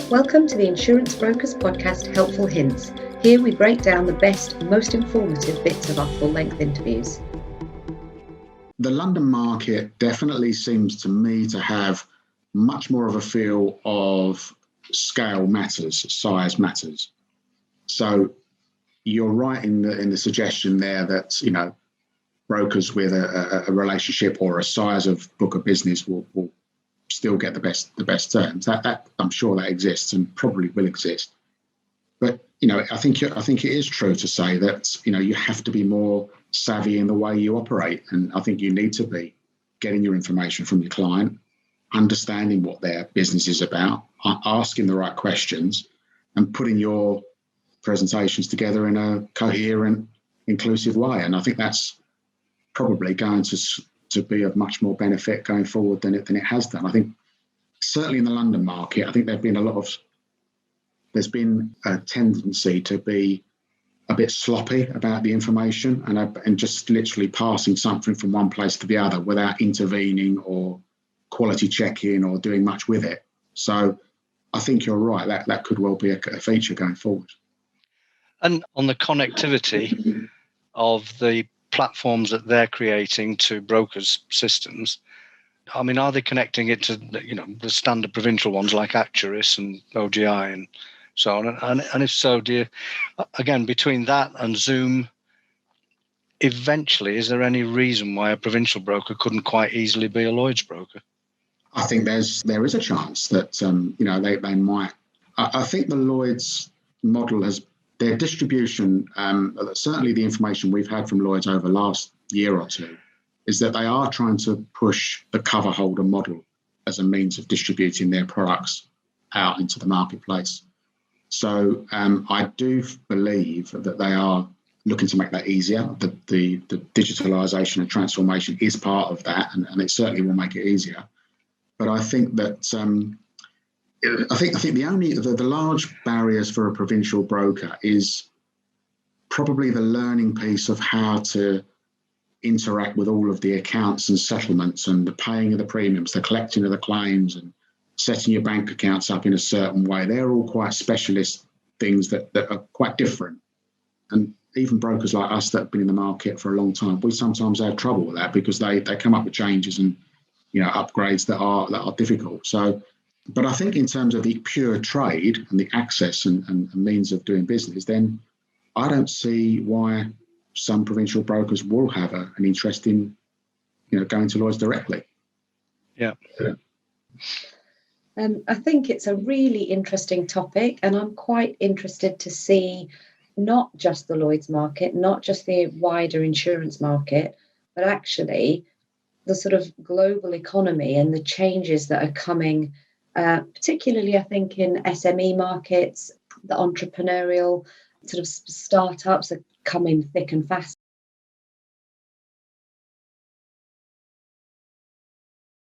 Welcome to the Insurance Brokers Podcast, Helpful Hints. Here we break down the best, most informative bits of our full-length interviews. The London market definitely seems to me to have much more of a feel of scale matters, size matters. So you're right in the suggestion there that, brokers with a relationship or a size of book of business will still get the best terms. That I'm sure that exists and probably will exist. But I think it is true to say that you have to be more savvy in the way you operate, and I think you need to be getting your information from your client, understanding what their business is about, asking the right questions, and putting your presentations together in a coherent, inclusive way. And I think that's probably going to be of much more benefit going forward than it has done. I think certainly in the London market, I think there's been a tendency to be a bit sloppy about the information and just literally passing something from one place to the other without intervening or quality checking or doing much with it. So I think you're right, that could well be a feature going forward. And on the connectivity of the platforms that they're creating to brokers' systems, I mean, are they connecting it to the standard provincial ones like Actuaris and OGI and so on? And if so, do you, again, between that and Zoom, eventually, is there any reason why a provincial broker couldn't quite easily be a Lloyd's broker? I think there is a chance that they might. I think the Lloyd's model has their distribution. Certainly, the information we've had from Lloyd's over the last year or two is that they are trying to push the cover holder model as a means of distributing their products out into the marketplace. So I do believe that they are looking to make that easier. The digitalisation and transformation is part of that, and it certainly will make it easier. But I think that I think the large barriers for a provincial broker is probably the learning piece of how to interact with all of the accounts and settlements and the paying of the premiums, the collecting of the claims and setting your bank accounts up in a certain way. They're all quite specialist things that are quite different. And even brokers like us that have been in the market for a long time, we sometimes have trouble with that because they come up with changes and upgrades that are difficult. So, but I think in terms of the pure trade and the access and means of doing business, then I don't see why some provincial brokers will have an interest in going to Lloyd's directly. Yeah. I think it's a really interesting topic, and I'm quite interested to see not just the Lloyd's market, not just the wider insurance market, but actually the sort of global economy and the changes that are coming, particularly I think in SME markets. The entrepreneurial sort of startups are coming thick and fast